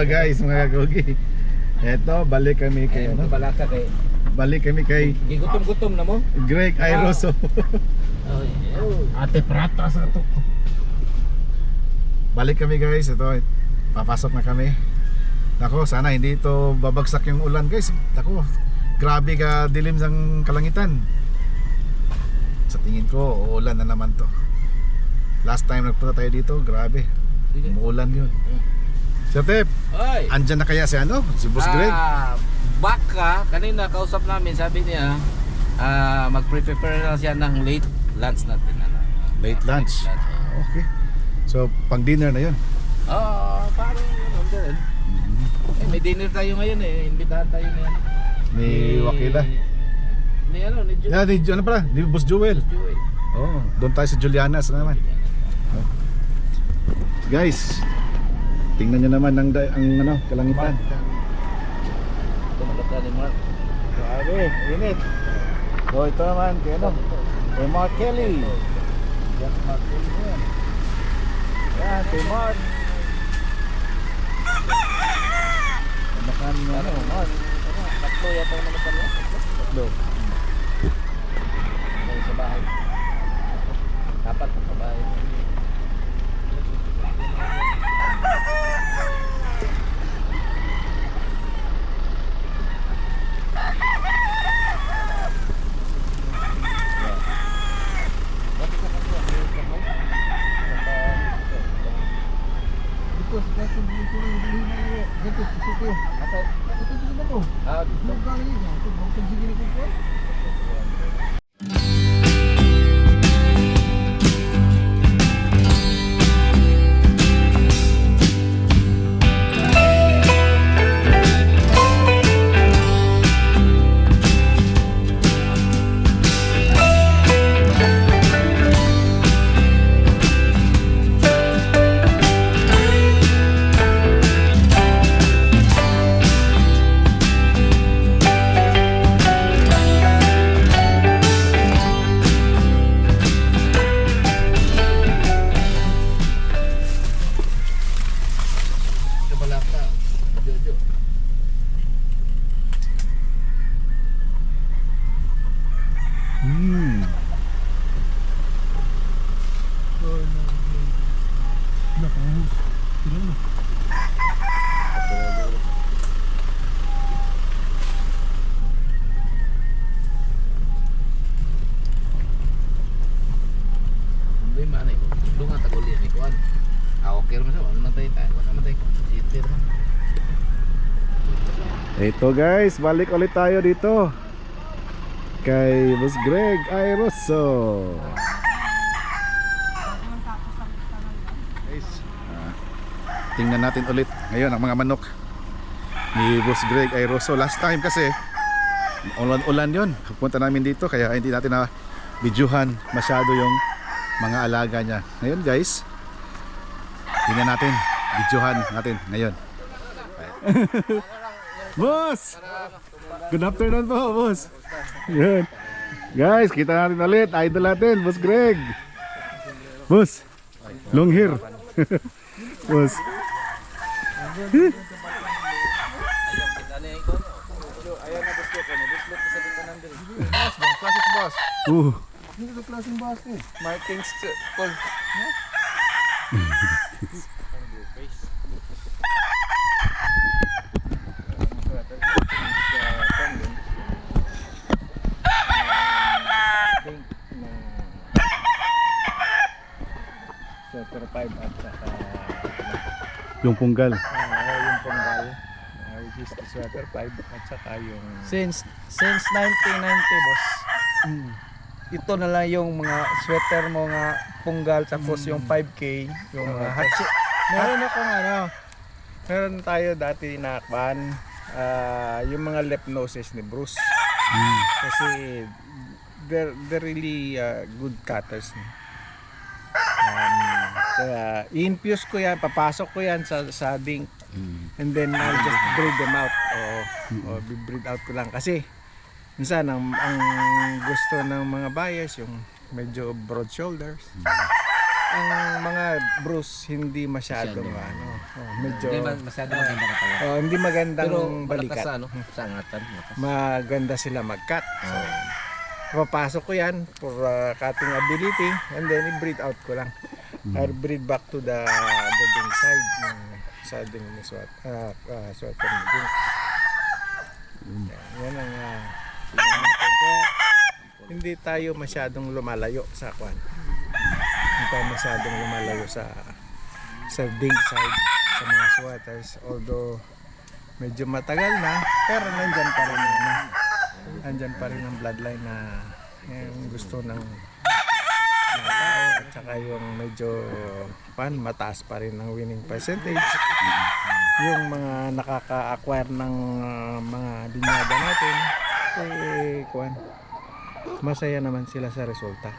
guys, mga kagogi. Eto, balik kami kay ano? Balaka kay. Balik kami kay Gigutom-gutom na mo. Greg Airoso. Ate Prata sa to. Balik kami guys, ito. Papasok na kami. Nako, sana hindi ito babagsak yung ulan guys. Nako, grabe ka dilim ng kalangitan. Sa tingin ko, uulan na naman to. Last time nagpunta tayo dito, grabe. Umuulan yun. Sir Tep, Oy. andyan na kaya si ano? Si Boss Greg? Baka, kanina kausap namin, sabi niya, mag-prepare na siya ng late lunch natin. Late lunch. Okay. So, pang dinner na yun. Parang yun din. May dinner tayo ngayon eh. Imbitahan tayo na yan. Ni Wakila. Ni ano, ni Joel. Yeah, ano pala? Ni Boss Joel. Oh, doon tayo sa Julianas naman. Oh. Guys, tingnan nyo naman ang ano, kalangitan. Ito magkata ni Mark. Grabe, init. So ito naman, kay ano? Kay Mark Kelly. Yan, Mark Kelly yan. Yan, kay Mark. Namakan mo ano, Mark. Tatlo yata ang naman niya. Tatlo. Sa bahay. Dapat sa bahay. Ito guys, balik ulit tayo dito kay Boss Greg Airoso. Guys, tingnan natin ulit ngayon ang mga manok ni Boss Greg Airoso. Last time kasi ulan yun, punta namin dito kaya hindi natin na videohan masyado yung mga alaga niya. Ngayon guys, tingnan natin, videohan natin ngayon. Boss! Good afternoon po, boss. Yan. Guys, kita natin ulit. Idol natin, Boss Greg. Boss, long hair. Boss. Klasik boss. Dito sa klaseng boss eh. Markings call. Sweater 5 at saka Yung punggal. yung panggal, which is the sweater 5 at saka yung since 1990 boss. Ito na lang yung mga sweater mo nga punggal tapos yung 5K yung mga hatchet. Meron tayo dati na yung mga left noses ni Bruce. Kasi they're really good cutters. Kaya i-infuse ko yan, papasok ko yan sa dink, and then I'll just breed them out o breed out ko lang kasi minsan ang gusto ng mga buyers yung medyo broad shoulders, ang mga Bruce hindi masyadong ano, medyo Hindi ba masyado maganda ka tayo? hindi magandang Pero malakas balikat. sa ano, sa angatan. Malakas. Maganda sila mag-cut. So, papasok ko yan for cutting ability and then i-breed out ko lang. I'll breed back to the ding side ng sa ding ni sweater ni ding. Yan ang kaya hindi tayo masyadong lumalayo sa kwan. Hindi tayo masyadong lumalayo sa ding side sa mga sweaters, although medyo matagal na, pero nandyan pa rin andyan pa rin ang bloodline na yung gusto ng mga tao at saka yung medyo mataas pa rin ang winning percentage. Yung mga nakaka-acquire ng mga linyada natin masaya naman sila sa resulta.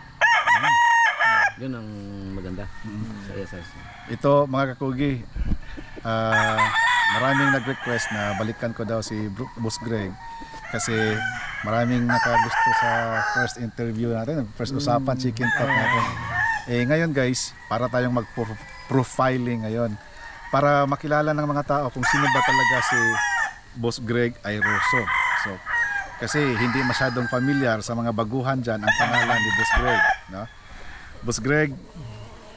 Yun ang maganda. Ito mga kakugi, maraming nag-request na balikan ko daw si Boss Greg kasi maraming nakagusto sa first interview natin, first usapan chicken talk natin. Ngayon guys, para tayong mag-profiling ngayon para makilala ng mga tao kung sino ba talaga si Boss Greg Airoso. So, kasi hindi masyadong familiar sa mga baguhan dyan ang pangalan ni Boss Greg, no? Boss Greg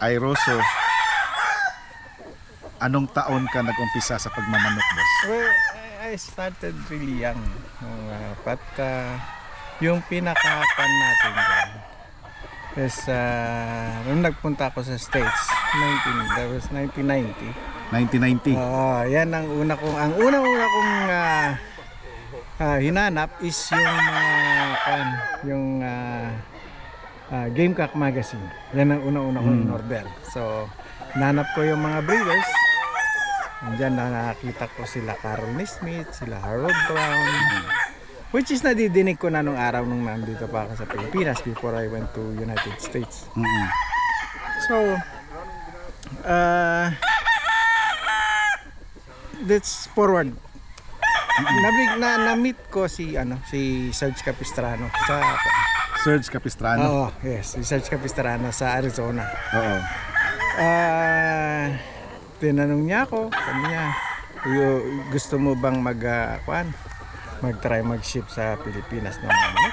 Airoso, anong taon ka nag-umpisa sa pagmamanok, boss? Well, I started really young. Yung pinaka-pan natin dyan is nung nagpunta ako sa States, that was 1990. 1990. Yan ang unang-una kong hinanap is yung Gamecock magazine. Yan ang una-una kong in-order. So, nanap ko yung mga breeders. Diyan na nakakita ko sila Carol Nesmith, sila Harold Brown, which is nadidinig ko na nung araw nung nandito pa ako sa Pilipinas before I went to United States. So, let's forward. Na-meet ko si Serge Capistrano sa Serge Capistrano. Yes, si Serge Capistrano sa Arizona. Oo. Tinanong niya ako, sabi niya, gusto mo bang mag-try mag-ship sa Pilipinas ng manok?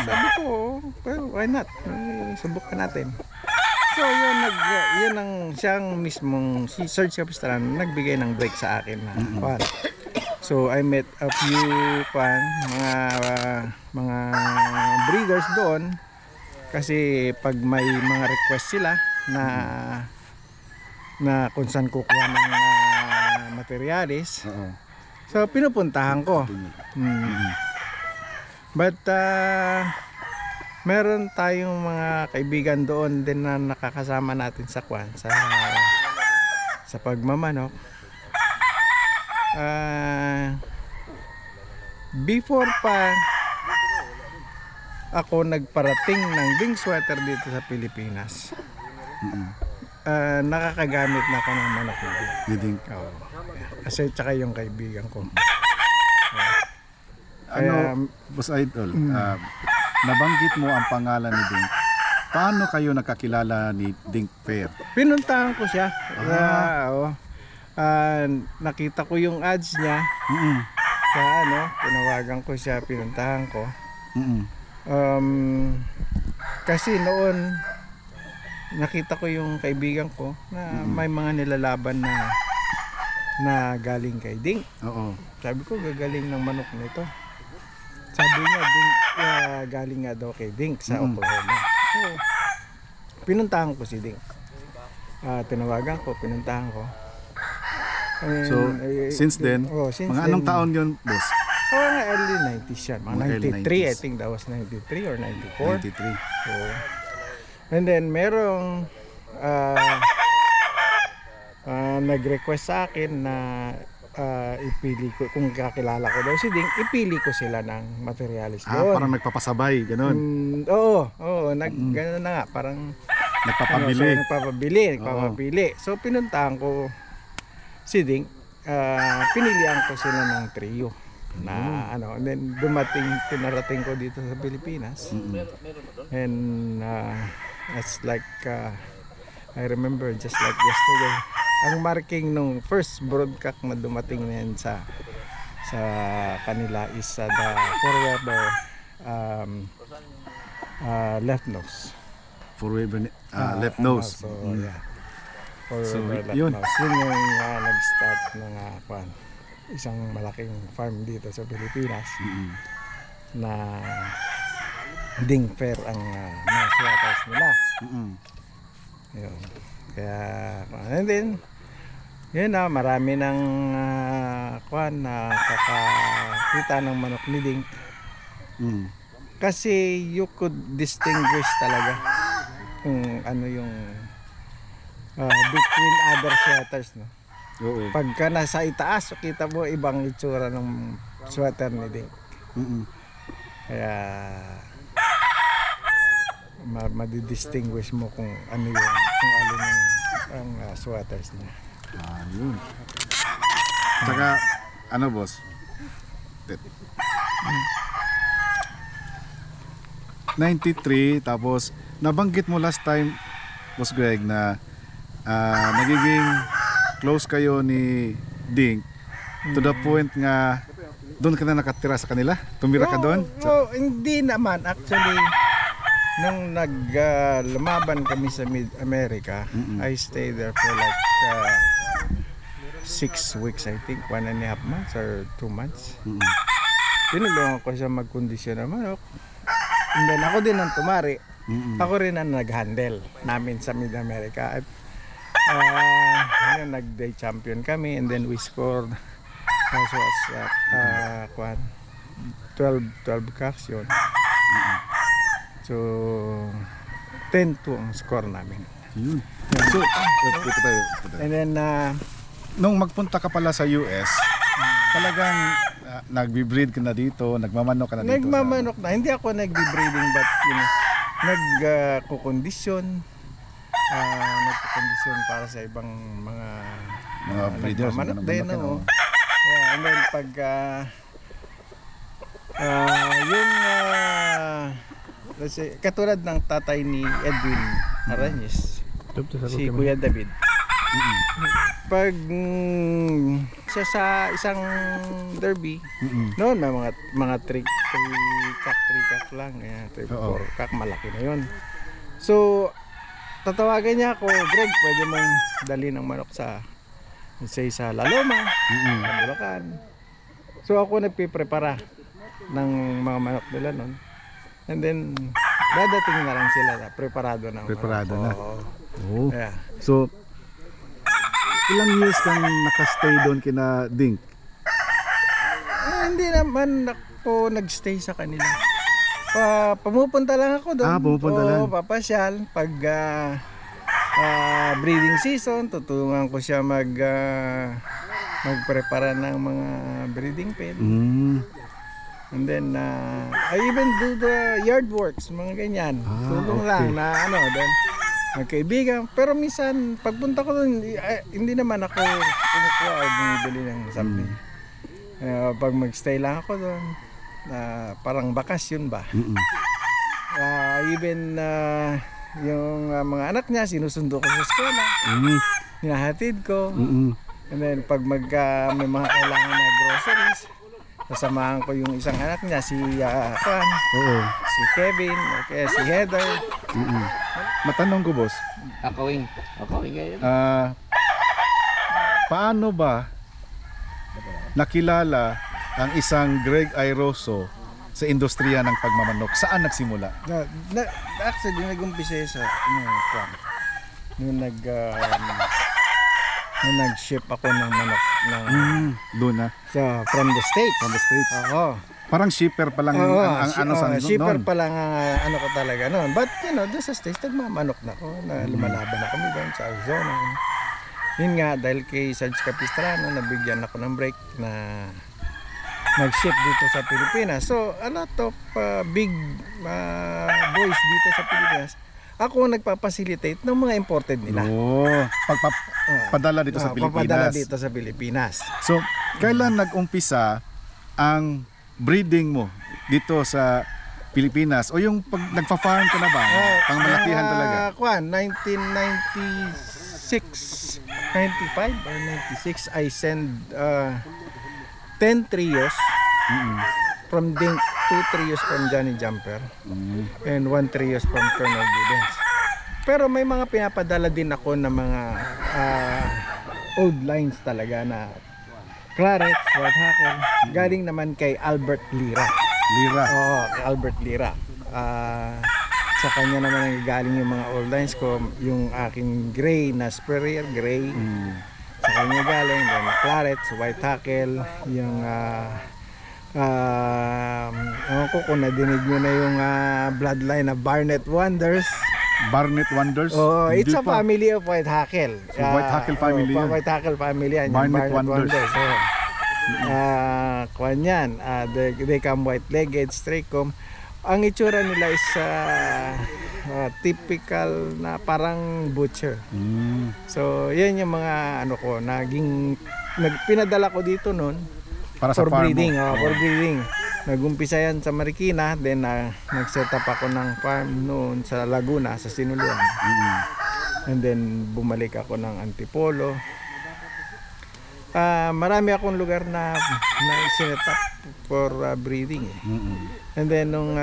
Sabi ko, well, why not? Subukan natin. So yun ang siyang mismong si Serge Capistrano nagbigay ng break sa akin na So I met a few mga breeders doon kasi pag may mga request sila na kung saan kukuha ng materialis. So pinupuntahan ko. But meron tayong mga kaibigan doon din na nakakasama natin sa pagmamanok. Before pa ako nagparating ng ding sweater dito sa Pilipinas, nakakagamit na ako ng manok ni ding. Kasi tsaka yung kaibigan ko. Boss Idol, nabanggit mo ang pangalan ni Ding. Paano kayo nakakilala ni Ding Fair? Pinuntahan ko siya. Nakita ko yung ads niya. Tinawagan ko siya, pinuntahan ko. Kasi noon nakita ko yung kaibigan ko na may mga nilalaban na galing kay Ding. Sabi ko, gagaling ng manok nito. Sabi niya, galing nga daw kay Ding sa Oklahoma. So, pinuntahan ko si Ding. Tinawagan ko, pinuntahan ko. And, so, since then, mga anong taon yun, boss? Mga early 90s yan. Mga 93, I think that was 93 or 94. 93. So, and then, merong nag-request sa akin na ipili ko, kung kakilala ko daw si Ding, ipili ko sila ng materialis doon. Parang nagpapasabay, gano'n. Oo, gano'n na nga, parang nagpapabili. So pinuntahan ko si Ding, pinilihan ko sila ng trio na and then pinarating ko dito sa Pilipinas. And it's like I remember just like yesterday. Ang marking nung first broadcast na dumating na yan sa kanila is the forever left nose. Forever left nose. So yeah. Forever So, left yun. nose. Yun yung nag-start ng isang malaking farm dito sa Pilipinas na ding fair ang mga sweaters nila. Yun. Kaya, and then, yun na, marami ng kakakita ng manok ni Ding. Kasi you could distinguish talaga kung ano yung between other sweaters, no? Oo. Pagka nasa itaas, kita mo ibang itsura ng sweater ni Ding. Kaya madidistinguish mo kung ano yung kung alin ang sweaters niya. Ayun. Tsaka, ano boss? 93, tapos nabanggit mo last time, Boss Greg, na nagiging close kayo ni Ding to the point nga doon ka na nakatira sa kanila? Tumira ka doon? Hindi naman. Actually, nung lumaban kami sa Mid-America, I stayed there for like 6 weeks, I think. 1.5 months or 2 months. Tinulungan ko siya magkondisyon ng manok. And then ako din ang tumari. Ako rin ang nag-handle namin sa Mid-America. At nag-day champion kami, and then we scored 12 cocks yun. So 10-2 ang score namin. Yun. So, ito tayo. And then Nung magpunta ka pala sa US, talagang nagbi-breed ka na dito, nagmamanok ka na dito? nagmamanok na. Hindi ako nagbe-breeding, but nagkukondisyon. Nagkukondisyon para sa ibang mga breeders. nagmamanok din. No? Yeah, and then pag let's say, katulad ng tatay ni Edwin Arañez, si Kuya David. Pag sa isang derby, noon may mga 3 kak lang, 3-4 kak, malaki na yun. So tatawagan niya ako, Greg, pwede mong dali ng manok sa Laloma, Bulacan. So ako nagpiprepara ng mga manok nila noon. And then dadating na lang sila na preparado ng Preparado na. Oh. Yeah. So, ilang years kang nakastay doon kina Ding? Hindi naman ako nagstay sa kanila. Pumupunta lang ako doon. Pumupunta lang. Papasyal. Pag breeding season, tutulungan ko siya magprepara ng mga breeding pen. And then I even do the yard works, mga ganyan. Tulong lang na doon. Magkaibigan. Pero minsan, pagpunta ko doon, hindi naman ako kumukuha o bumibili ng something. Pag magstay lang ako doon, parang bakasyon ba? Even yung mga anak niya, sinusundo ko sa eskwela. Hinahatid ko. And then pag may mga kailangan na groceries, kasamahan ko yung isang anak niya, si si Kevin, okay, si Heather. Matanong ko, boss. Akawing ngayon. Paano ba nakilala ang isang Greg Airoso sa industriya ng pagmamanok? Saan nagsimula? Actually, nag-umpisa sa nung nag-ship ako ng manok Doon na. from the States. From the States. Oo. Parang shipper pa lang ang sa shipper noon. pa lang ang ko talaga noon. But doon sa States, nagmamanok na ako. Lumalaban na kami doon sa Arizona. Yun nga, dahil kay Sarge Capistrano, nabigyan ako ng break na mag-ship dito sa Pilipinas. So, a lot of big boys dito sa Pilipinas, ako nagpa-facilitate ng mga imported nila. Padala dito sa Pilipinas. Papadala dito sa Pilipinas. So, kailan nag-umpisa ang breeding mo dito sa Pilipinas o yung pag nagfa-farm ka na ba? Pangmalakihan talaga. Kuan, 1996, 95 or 96, I send 10 trios from Dink, 2 trios from Johnny Jumper, and 1 trios from Colonel Gibbons. Pero may mga pinapadala din ako na mga old lines talaga na Claret, White Hacker, galing naman kay Albert Lira. Lira. Oo, kay Albert Lira. Sa kanya naman ang galing yung mga old lines ko, yung aking gray na Spurrier Gray. Sa kanya galing, yung Claret, White Hackle, yung ewan ko kung nadinig nyo na yung bloodline na Barnett Wonders. Barnett Wonders. Oh, it's Hindi a pa. family of White Hackle. So, White Hackle family yan. White Hackle family yan. yung Barnett Wonders. Oh. Kuwan yan. They come white-legged, straight-comb. Ang itsura nila is typical na parang butcher. So, yan yung mga ano ko, pinadala ko dito noon Para sa for farm breeding. mo. For breeding. Nag-umpisa yan sa Marikina, then nag-set up ako ng farm noon sa Laguna, sa Sinuluan. And then bumalik ako ng Antipolo. Marami akong lugar na set up for breeding. And then nung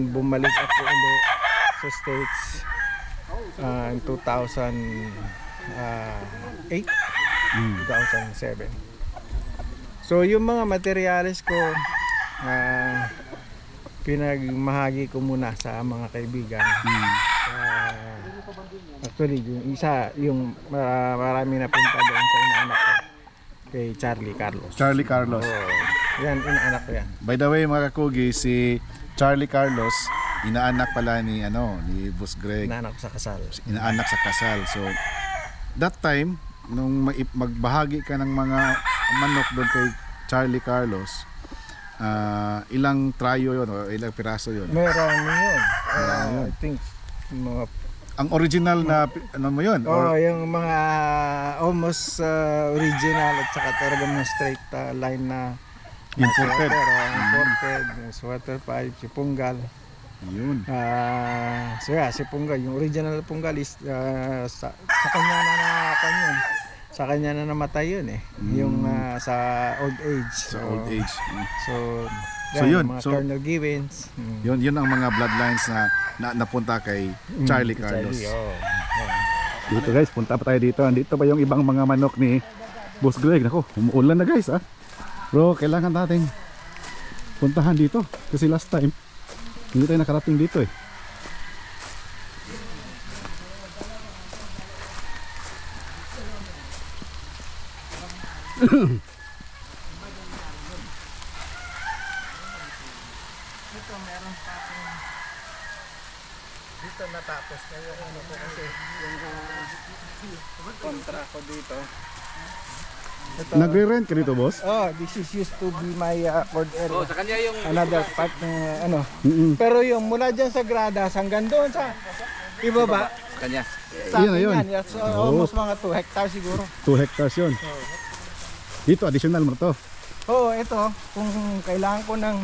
bumalik ako ulit sa States in 2008, 2007. So yung mga materyales ko, pinagmahagi ko muna sa mga kaibigan. Actually, yung isa, yung marami na punta doon sa inaanak ko, kay Charlie Carlos. Charlie Carlos. Yan, inaanak ko yan. By the way, mga kakugi, si Charlie Carlos, inaanak pala ni Boss Greg. Inaanak ko sa kasal. Inaanak sa kasal. So, that time, nung magbahagi ka ng mga manok doon kay Charlie Carlos, ilang tryo yun o ilang piraso yun? Meron yun. I think mga Ang original na ano mo yun? yung mga almost original at saka talagang mga straight line na Imported. Imported, yung sweater pipe, si Punggal. Yun. So yeah, si Punggal, yung original Punggal is sa kanya na sa kanya na namatay yun eh. Yung sa old age. Sa old age. So So yun, mga so- Colonel Givens. Yun ang mga bloodlines na napunta kay Charlie Carlos. Dito guys, punta pa tayo dito. Andito pa yung ibang mga manok ni Boss Greg. Nako, umuulan na guys Bro, kailangan natin puntahan dito. Kasi last time, hindi tayo nakarating dito eh. Ito meron pa akong dito natapos na yung ano ko kasi yung kontra ko dito. Ito, Nagre-rent ka dito, boss? this is used to be my cord area. Oh, sa kanya yung Another part ng ano. Mm-mm. Pero yung mula dyan sa gradas hanggang doon sa ibaba. sa kanya. Sa Yun na akin yun. yan. That's almost mga 2 hectares siguro. 2 hectares yun. Dito, additional mo to. Ito, kung kailangan ko ng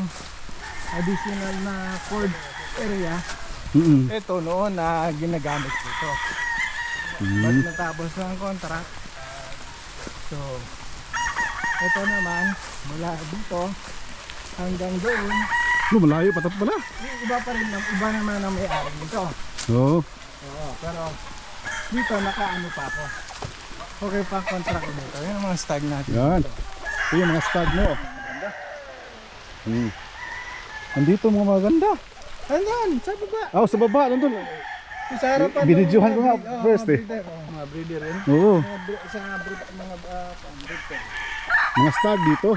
additional na cord area, Mm-mm. ito noon na ginagamit ko ito. Ba't natapos na ang contract? So, ito naman, mula dito hanggang doon, Malayo pa pala. iba pa rin, iba naman ang may-ari dito. Oo. Pero dito nakaano pa ako. Okay pa ang contract ko dito. Yan ang mga stag natin. Yan. Ito yung mga stag mo. Andito mga maganda. Andyan, sa baba. Sa baba, nandun. Sa harapan. Binidyohan ko nga first eh. Mga breeder rin. Oo. Mga breeder. Mga stag dito.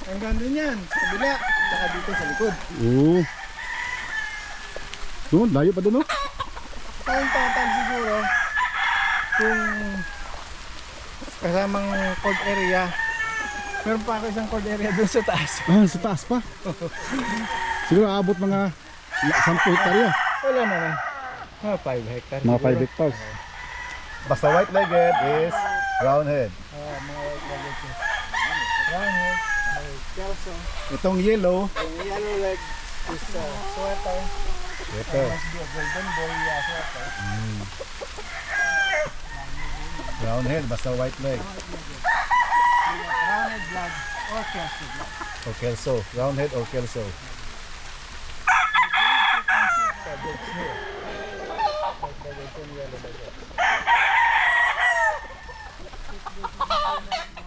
Hanggang doon yan, sa kabila, saka dito sa likod. Oo. Doon, layo pa doon, oh. Ang total siguro, kung kasamang cold area, meron pa ako isang cold area doon sa taas. Sa taas pa. Siguro abot mga 10 hektarya. Wala naman. Mga 5 hectares. Mga 5 siguro. hectares. Basta white-legged is brown head. Mga white legged. Round head, Kelso. Itong yellow, Yung yellow leg is sweater. sweater. Must be a golden boy sweater. Brown head, basta white leg. Rounded blood or Kelso blood. O kelso, round head or kelso.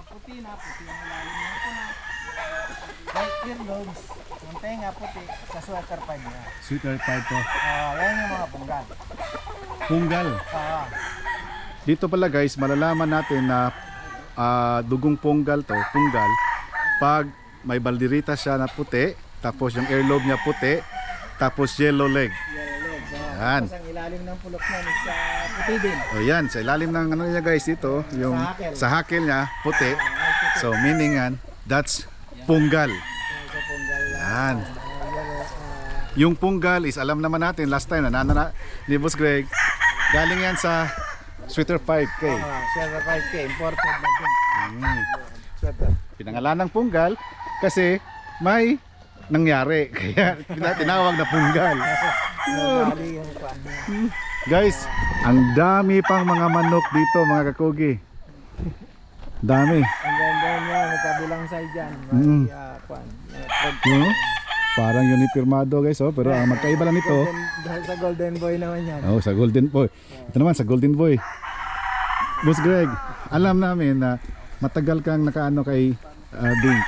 Puti na, puti ang ilalim ng puna. White earlobes, yung tenga puti sa sweater pa niya. Sweater type to. Yan yung mga punggal. Punggal. Dito pala guys, malalaman natin na dugong punggal to, punggal, pag may balderita siya na puti, tapos yung earlobe niya puti, tapos yellow leg. Yellow legs. Yan. Tapos ang ilalim ng pulok na is puti din. O yan, sa ilalim ng ano niya guys dito, yung Sa hakil. sa hakil niya, puti. So meaning yan, that's punggal. Sa punggal. Yan. Yellow. Yung punggal is alam naman natin last time na ni Boss Greg, galing yan sa Sweater 5K. Sweater 5K, imported na din. Sweater. Pinangalan ng punggal kasi may nangyari. Kaya tinawag na punggal. Bali yung kwan. Guys, ang dami pang mga manok dito mga kakugi. Dami. Ang ganda niya, may kabilang side dyan. Mm. Kwan. No? Parang unipirmado guys, oh, pero ang magkaiba lang nito. Dahil sa golden boy naman yan. Oh, sa Golden Boy. Ito naman sa Golden Boy. Boss Greg, alam namin na matagal kang nakaano kay Dink.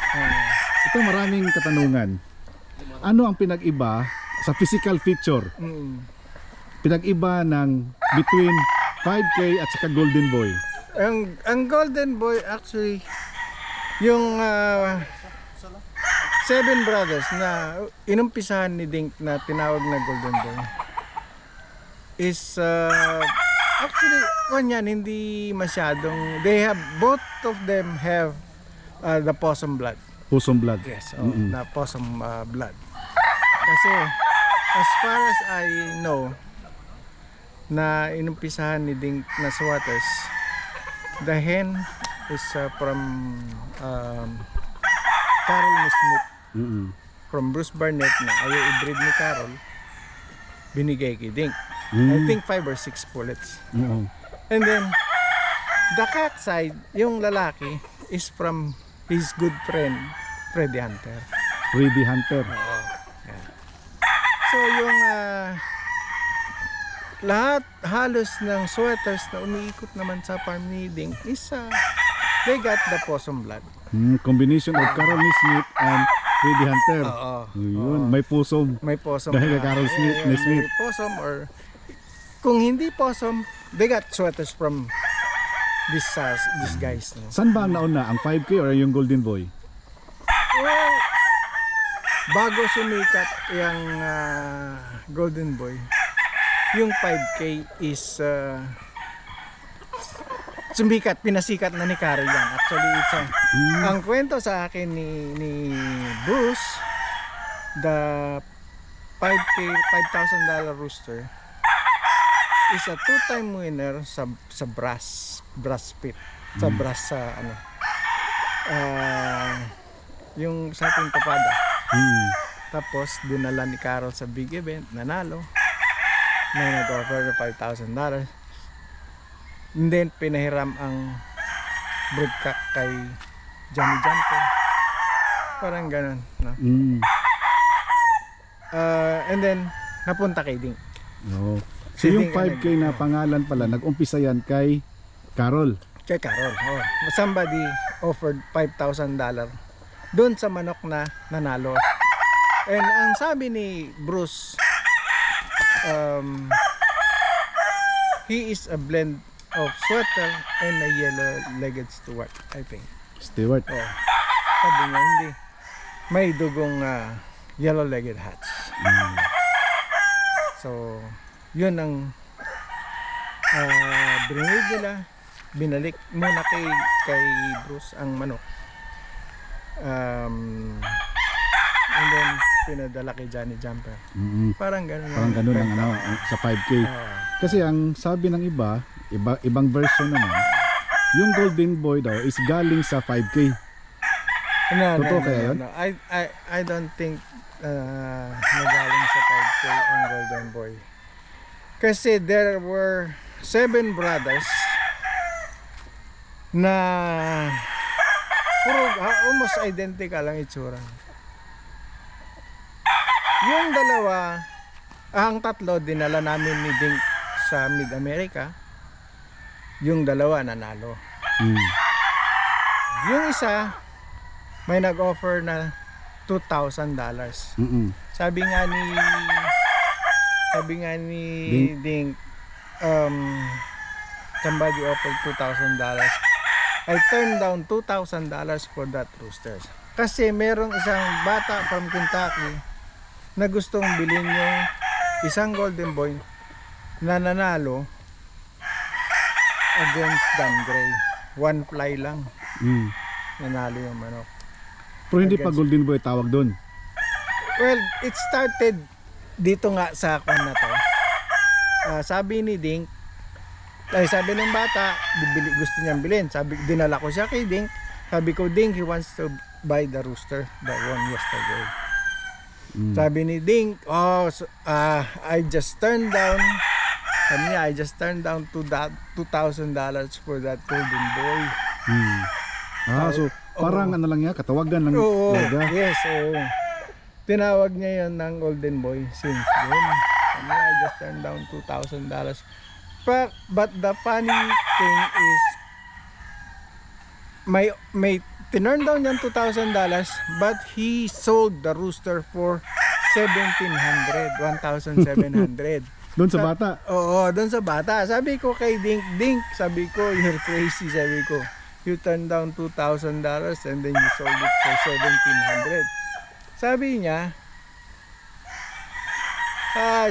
Ito maraming katanungan. Ano ang pinag-iba sa physical feature? Pinag-iba ng between 5K at saka Golden Boy. Ang golden boy actually, yung Seven Brothers na inumpisahan ni Dink na tinawag na golden boy is actually kanyan hindi masyadong, they have, both of them have the possum blood. Possum blood. Yes, Mm-mm. na possum blood. Kasi as far as I know, na inumpisahan ni Dink na swatters, the hen is from Carol Smith, from Bruce Barnett na ayaw i-breed ni Carol, binigay kay Dink. I think 5 or 6 pullets. And then the cat side, yung lalaki is from his good friend Freddy Hunter. Freddy Hunter. So yung lahat halos ng sweaters na umiikot naman sa farm ni Dink is they got the possum blood. Combination of Carol Smith and Freddy Hunter. Yun, may possum. May possum. Dahil kay Carol Smith, ni Smith. May possum, or kung hindi possum, they got sweaters from these guys. No? Saan ba ang nauna? Ang 5K or yung Golden Boy? Well, bago sumikat yung Golden Boy, yung 5K is sumikat, pinasikat na ni Carol yan. Actually, ang kwento sa akin ni Bruce, the 5K, $5,000 rooster is a 2-time winner sa brass pit, sa brass sa ano, yung sa ating tapada. Tapos dinala ni Carol sa big event, nanalo, may nag-offer ng $5,000, and then pinahiram ang broodcock kay Johnny Janko, parang ganun, no? And then napunta kay Dink. No. So yung 5K na pangalan pala, nag-umpisa yan kay Carol. Kay Carol. Somebody offered $5,000 doon sa manok na nanalo. And ang sabi ni Bruce, he is a blend of sweater and a yellow-legged Stewart, I think. Stewart. Sabi niya, hindi. May dugong yellow-legged hats. So, yun ang brinid nila. Binalik muna kay Bruce ang manok. And then, pinadala kay Johnny Jumper. Parang ganun. Parang ganun ang ano, sa 5K. Kasi ang sabi ng ibang version naman, yung Golden Boy daw is galing sa 5K. No, Totoo kaya yun? no. I don't think nagaling sa 5K ang Golden Boy. Kasi there were 7 brothers na puro almost identical ang itsura. Yung dalawa, ang tatlo dinala namin ni Dink sa Mid-America. Yung dalawa nanalo. Yung isa may nag-offer na $2,000. Sabi nga ni Dink, somebody offered $2,000. I turned down $2,000 for that roosters. Kasi merong isang bata from Kentucky na gustong bilhin yung isang Golden Boy na nanalo against Dan Gray. 1 fly lang. Nanalo yung manok. Pero hindi pa Golden Boy tawag doon. Well, it started dito nga sa kwan na to. Sabi ni Dink, sabi ng bata, gusto niyang bilhin. Sabi, dinala ko siya kay Dink. Sabi ko, Dink, he wants to buy the rooster that won yesterday. Sabi ni Dink, I just turned down to that $2,000 for that Golden Boy. So parang ano lang yan, katawagan lang. Oo, talaga. yes, oo. Tinawag niya yun ng Golden Boy since then. I just turned down $2,000. But the funny thing is, may tinurn down yung $2,000, but he sold the rooster for $1,700. Doon sa bata. Oo, doon sa bata. Sabi ko kay Dink, sabi ko, you're crazy, sabi ko. You turned down $2,000 and then you sold it for $1,700. Sabi niya,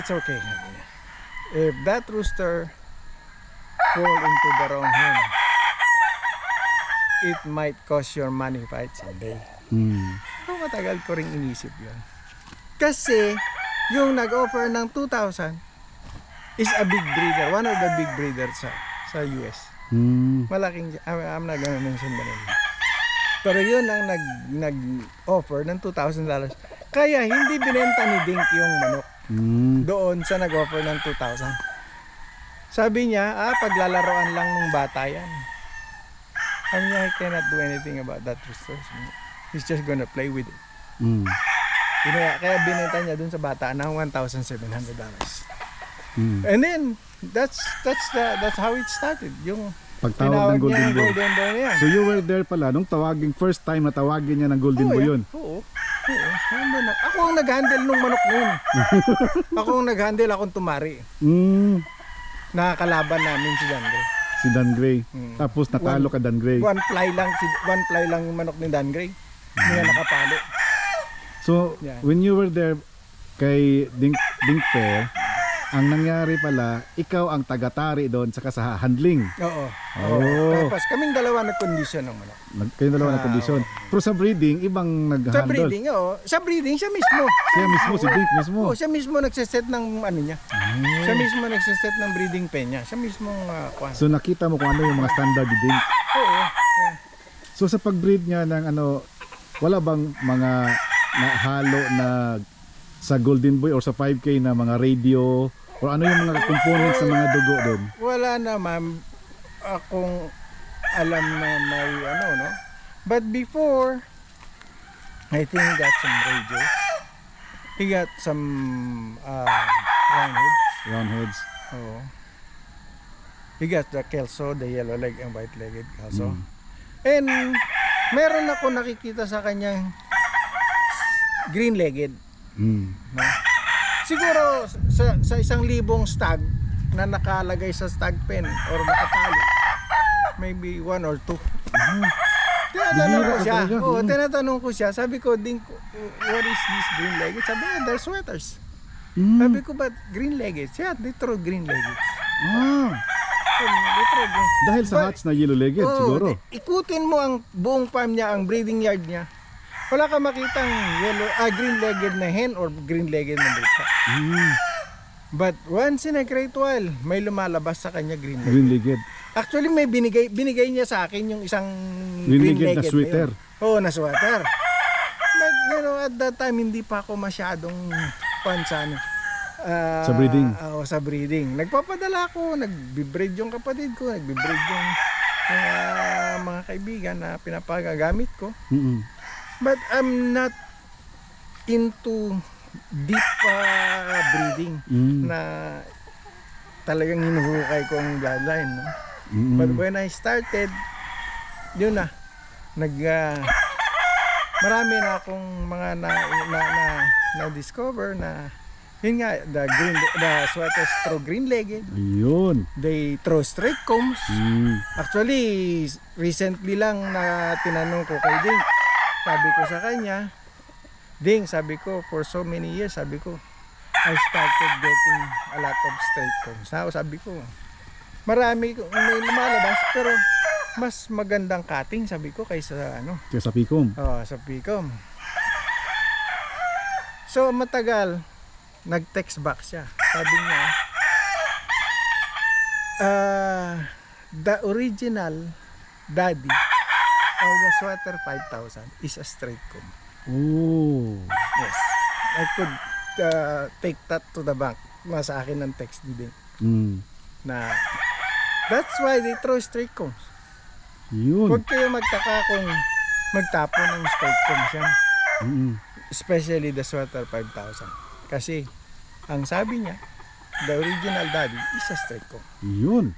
it's okay. If that rooster fall into the wrong hand, it might cost your money fight someday. So matagal ko ring inisip yun. Kasi yung nag-offer ng 2,000 is a big breeder, one of the big breeders sa US. Malaking, I'm not gonna mention the name. Pero yun ang nag-offer ng $2,000. Kaya hindi binenta ni Dink yung manok doon sa nag-offer ng 2,000. Sabi niya, paglalaroan lang ng bata yan. Sabi niya, I cannot do anything about that rooster. He's just gonna play with it. Kaya binenta niya dun sa bata ng $1,700. And then that's how it started. Yung pagtawag ng Golden Boy. Golden Boy na yan. So you were there pala nung first time na tawagin niya ng Golden Boy yun. Oo. Ako ang nag-handle nung manok noon. Ako ang nag-handle, akong tumari. Nakakalaban namin si Dan Gray. Si Dan Gray. Tapos natalo ka Dan Gray. One fly lang yung manok ni Dan Gray. Hindi na nakapalo. So when you were there kay Dink Fair, ang nangyari pala, ikaw ang taga-tari doon sa handling. Oo. Tapos kaming dalawa nag-condition ng manok. Kayong dalawa nag-condition. Pero sa breeding, ibang nag-handle. Sa breeding, Sa breeding, siya mismo. Siya mismo, si Dink mismo. Oo, siya mismo nagsiset ng ano niya. Siya mismo nagsiset ng breeding pen niya. Siya mismo So nakita mo kung ano yung mga standard ni Dink. Oo. So sa pag-breed niya ng wala bang mga halo na sa Golden Boy or sa 5K na mga radio o ano yung mga components ng mga dugo doon? Wala naman akong alam na may no? But before, I think he got some radio. He got some Roundheads. Oh. He got the kelso, the yellow leg and white legged kelso. And meron ako nakikita sa kanyang green legged. No? Siguro sa 1,000 stag na nakalagay sa stag pen or nakatali, maybe 1 or 2. Tinatanong ko siya. Tinatanong ko siya. Sabi ko, Dink, what is this green legged? Sabi niya, they're sweaters. Sabi ko, but green legged? Yeah, they throw green legged. Dahil sa hats na yellow legged siguro. Ikutin mo ang buong farm niya, ang breeding yard niya. Wala ka makitang green-legged na hen or green-legged na beta. But once in a great while, may lumalabas sa kanya green-legged. Green-legged. Actually, may binigay niya sa akin yung isang green-legged na sweater. Oo, na sweater. But you know, at that time hindi pa ako masyadong fan sa ano. Sa breeding? Oo, sa breeding. Nagpapadala ako, nagbe-breed yung kapatid ko, nagbe-breed yung mga kaibigan na pinapagagamit ko. Mm-mm. But I'm not into deep breeding na talagang hinuhukay ko ang bloodline. No? But when I started, yun na, marami na akong mga na-discover na yun nga, the sweater throw green-legged, Ayun. they throw straight combs. Actually, recently lang na tinanong ko kay Ding. Sabi ko sa kanya, Ding, sabi ko, for so many years, sabi ko, I started getting a lot of straight combs. Now, sabi ko, marami may lumalabas, pero mas magandang cutting, sabi ko, kaysa ano, Kaya sa Picom. sa Picom. So, matagal, nag-text back siya. Sabi niya, the original daddy of the sweater 5,000 is a straight comb. Oh. Yes. I could take that to the bank. Nasa akin ng text din na that's why they throw straight combs. Yun. Huwag kayo magtaka kung magtapon ng straight combs yan. Especially the sweater 5,000. Kasi ang sabi niya, the original daddy is a straight comb. Yun.